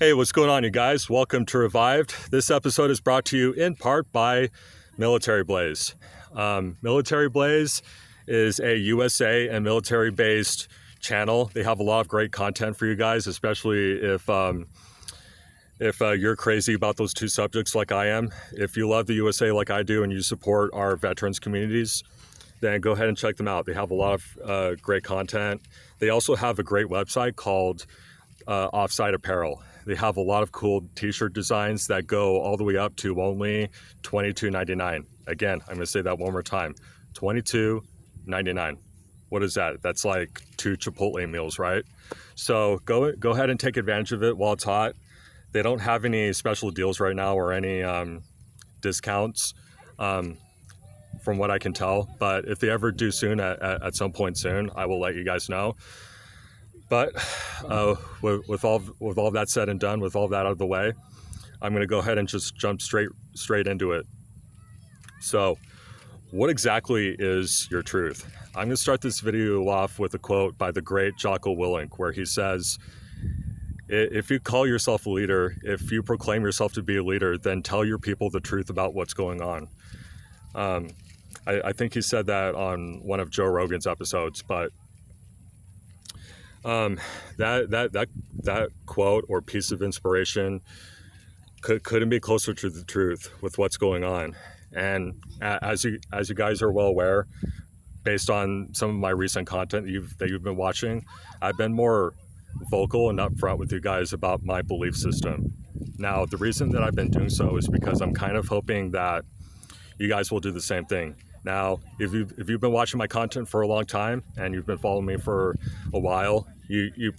Hey, what's going on, you guys? Welcome to Revived. This episode is brought to you in part by Military Blaze. Military Blaze is a USA and military-based channel. They have a lot of great content for you guys, especially if you're crazy about those two subjects like I am. If you love the USA like I do and you support our veterans communities, then go ahead and check them out. They have a lot of great content. They also have a great website called Offsite Apparel. They have a lot of cool t-shirt designs that go all the way up to only $22.99. Again, I'm going to say that one more time. $22.99. What is that? That's like 2 Chipotle meals, right? So go ahead and take advantage of it while it's hot. They don't have any special deals right now or any discounts from what I can tell. But if they ever do soon, at some point soon, I will let you guys know. But with all that said and done, with all that out of the way, I'm going to go ahead and just jump straight into it. So, what exactly is your truth? I'm going to start this video off with a quote by the great Jocko Willink, where he says, if you call yourself a leader, if you proclaim yourself to be a leader, then tell your people the truth about what's going on. I think he said that on one of Joe Rogan's episodes, but that quote or piece of inspiration couldn't be closer to the truth with what's going on. And as you guys are well aware, based on some of my recent content that you've been watching, I've been more vocal and upfront with you guys about my belief system. Now, the reason that I've been doing so is because I'm kind of hoping that you guys will do the same thing. Now, if you've been watching my content for a long time and you've been following me for a while, you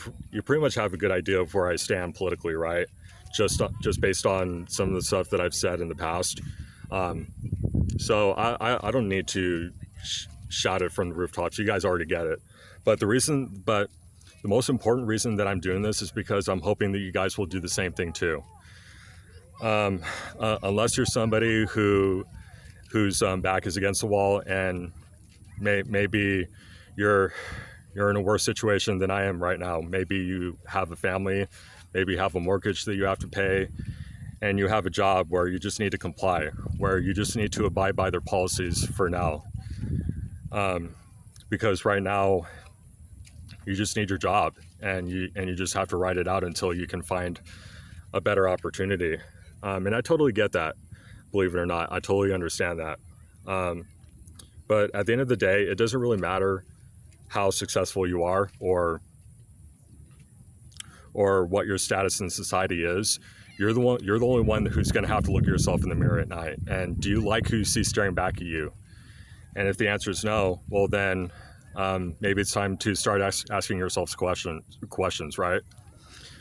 pretty much have a good idea of where I stand politically, right? Just based on some of the stuff that I've said in the past. So I don't need to shout it from the rooftops. You guys already get it. But the most important reason that I'm doing this is because I'm hoping that you guys will do the same thing too. Unless you're somebody whose back is against the wall and maybe you're in a worse situation than I am right now. Maybe you have a family, maybe you have a mortgage that you have to pay, and you have a job where you just need to comply, where you just need to abide by their policies for now. Because right now, you just need your job, and you just have to ride it out until you can find a better opportunity. And I totally get that, believe it or not. I totally understand that. But at the end of the day, it doesn't really matter how successful you are or what your status in society is. You're the only one who's going to have to look at yourself in the mirror at night. And do you like who you see staring back at you? And if the answer is no, well then maybe it's time to start asking yourselves questions, right?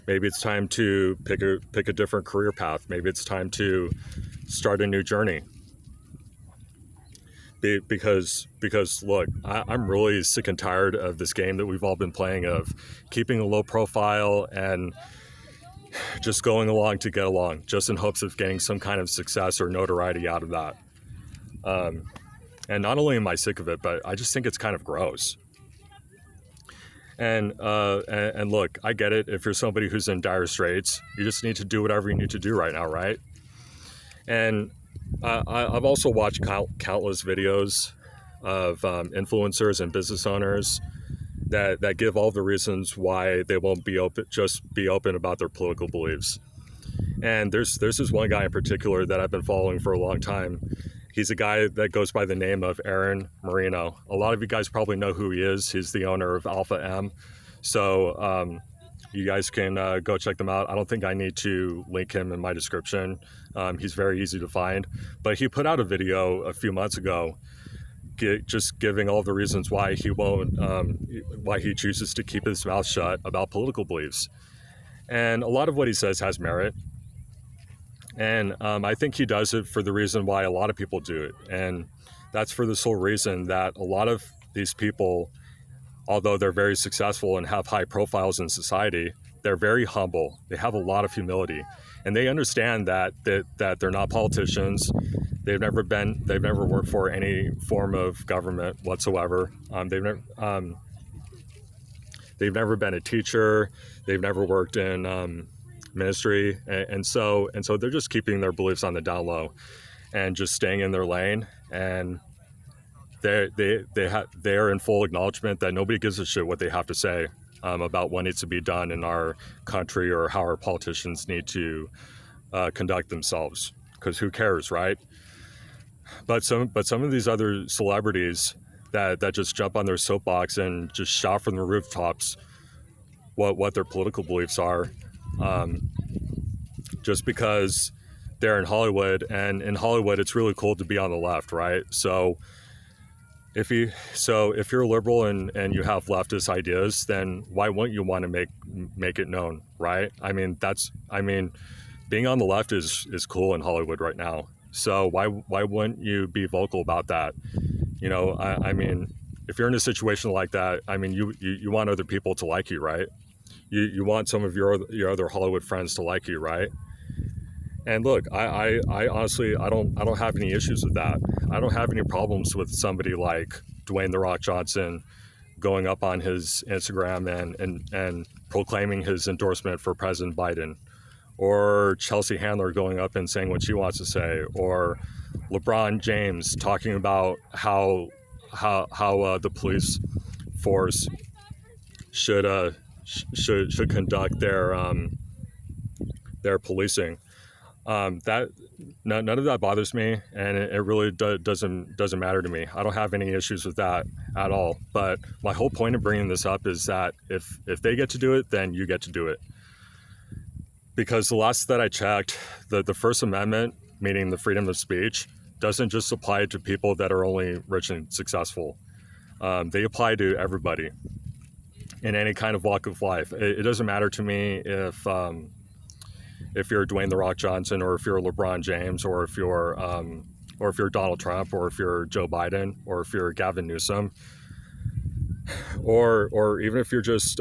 Maybe it's time to pick a different career path. Maybe it's time to start a new journey. Because look, I'm really sick and tired of this game that we've all been playing of keeping a low profile and just going along to get along, just in hopes of getting some kind of success or notoriety out of that. And not only am I sick of it, but I just think it's kind of gross. And look, I get it. If you're somebody who's in dire straits, you just need to do whatever you need to do right now, right? And I've also watched countless videos of influencers and business owners that give all the reasons why they won't be open about their political beliefs. And there's this one guy in particular that I've been following for a long time. He's a guy that goes by the name of Aaron Marino. A lot of you guys probably know who he is. He's the owner of Alpha M. So you guys can go check them out. I don't think I need to link him in my description. He's very easy to find. But he put out a video a few months ago just giving all the reasons why why he chooses to keep his mouth shut about political beliefs. And a lot of what he says has merit. And I think he does it for the reason why a lot of people do it. And that's for the sole reason that a lot of these people, although they're very successful and have high profiles in society, they're very humble. They have a lot of humility. And they understand that they're not politicians. They've never worked for any form of government whatsoever. They've never been a teacher. They've never worked in ministry, and so they're just keeping their beliefs on the down low and just staying in their lane, and they're in full acknowledgement that nobody gives a shit what they have to say about what needs to be done in our country or how our politicians need to conduct themselves, because who cares, right? But some of these other celebrities that just jump on their soapbox and just shout from the rooftops what their political beliefs are, just because they're in Hollywood, and in Hollywood it's really cool to be on the left, right? So if you're a liberal and you have leftist ideas, then why wouldn't you want to make it known, right? I mean, being on the left is cool in Hollywood right now. So why wouldn't you be vocal about that? You know, I mean, if you're in a situation like that, I mean, you want other people to like you, right? You want some of your other Hollywood friends to like you, right? And look, I honestly, I don't have any issues with that. I don't have any problems with somebody like Dwayne "The Rock" Johnson going up on his Instagram and proclaiming his endorsement for President Biden, or Chelsea Handler going up and saying what she wants to say, or LeBron James talking about how the police force should conduct their policing. That none of that bothers me, and it really doesn't matter to me. I don't have any issues with that at all. But my whole point of bringing this up is that if they get to do it, then you get to do it. Because the last that I checked, the First Amendment, meaning the freedom of speech, doesn't just apply to people that are only rich and successful. They apply to everybody in any kind of walk of life. It doesn't matter to me if you're Dwayne "The Rock" Johnson, or if you're LeBron James, or if you're Donald Trump, or if you're Joe Biden, or if you're Gavin Newsom, or even if you're just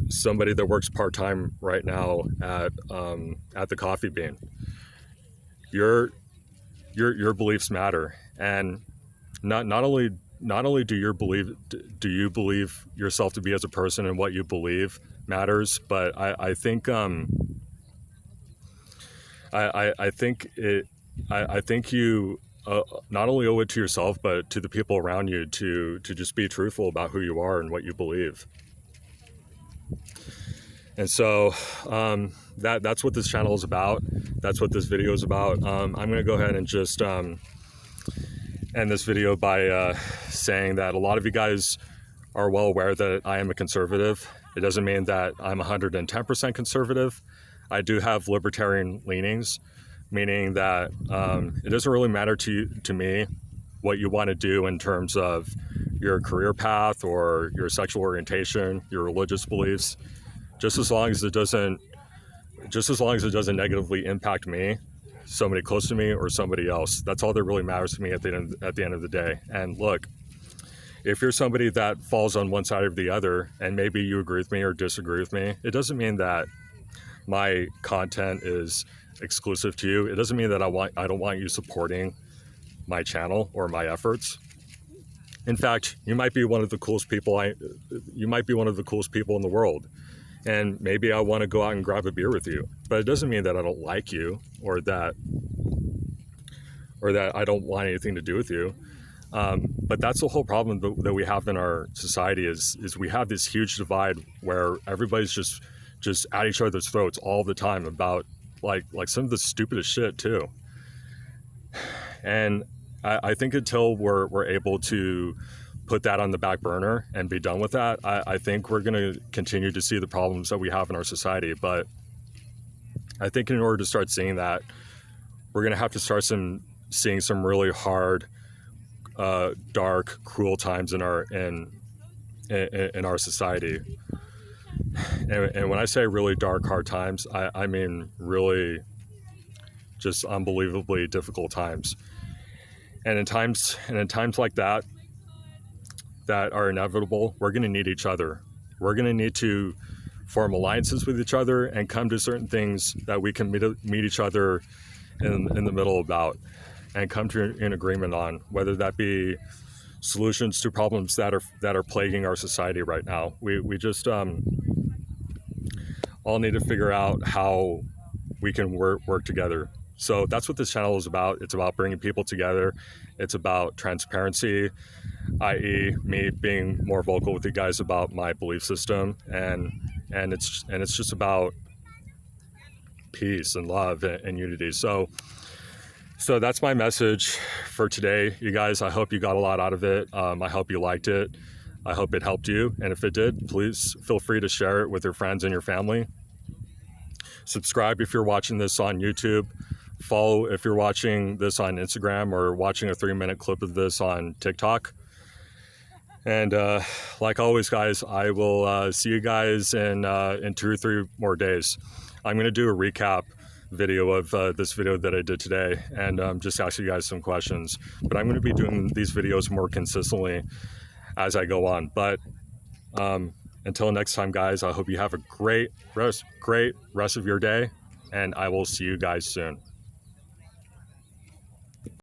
somebody that works part-time right now at the Coffee Bean. Your beliefs matter, and not only do you believe yourself to be as a person and what you believe matters, but I think you not only owe it to yourself, but to the people around you to just be truthful about who you are and what you believe. And so that's what this channel is about. That's what this video is about. I'm going to go ahead and just end this video by saying that a lot of you guys are well aware that I am a conservative. It doesn't mean that I'm 110% conservative. I do have libertarian leanings, meaning that it doesn't really matter to me what you want to do in terms of your career path or your sexual orientation, your religious beliefs, just as long as it doesn't negatively impact me, somebody close to me, or somebody else. That's all that really matters to me at the end of the day. And look, if you're somebody that falls on one side or the other, and maybe you agree with me or disagree with me, it doesn't mean that my content is exclusive to you. It doesn't mean that I don't want you supporting my channel or my efforts. In fact, you might be one of the coolest people in the world, and maybe I want to go out and grab a beer with you. But it doesn't mean that I don't like you, or that I don't want anything to do with you. But that's the whole problem that we have in our society is we have this huge divide where everybody's just at each other's throats all the time about like some of the stupidest shit too. And I think until we're able to put that on the back burner and be done with that, I think we're going to continue to see the problems that we have in our society. But I think in order to start seeing that, we're going to have to start seeing some really hard, dark, cruel times in our society. And when I say really dark, hard times, I mean really just unbelievably difficult times. And in times like that are inevitable, we're going to need each other. We're going to need to form alliances with each other and come to certain things that we can meet each other in the middle about, and come to an agreement on, whether that be solutions to problems that are plaguing our society right now. We just all need to figure out how we can work together. So that's what this channel is about. It's about bringing people together. It's about transparency, i.e., me being more vocal with you guys about my belief system, and it's just about peace and love and unity. So that's my message for today, you guys. I hope you got a lot out of it. I hope you liked it. I hope it helped you. And if it did, please feel free to share it with your friends and your family. Subscribe if you're watching this on YouTube. Follow if you're watching this on Instagram or watching a 3-minute clip of this on TikTok. And like always, guys, I will see you guys in 2 or 3 more days. I'm going to do a recap video of this video that I did today, and just ask you guys some questions. But I'm going to be doing these videos more consistently as I go on. But until next time, guys, I hope you have a great rest of your day, and I will see you guys soon.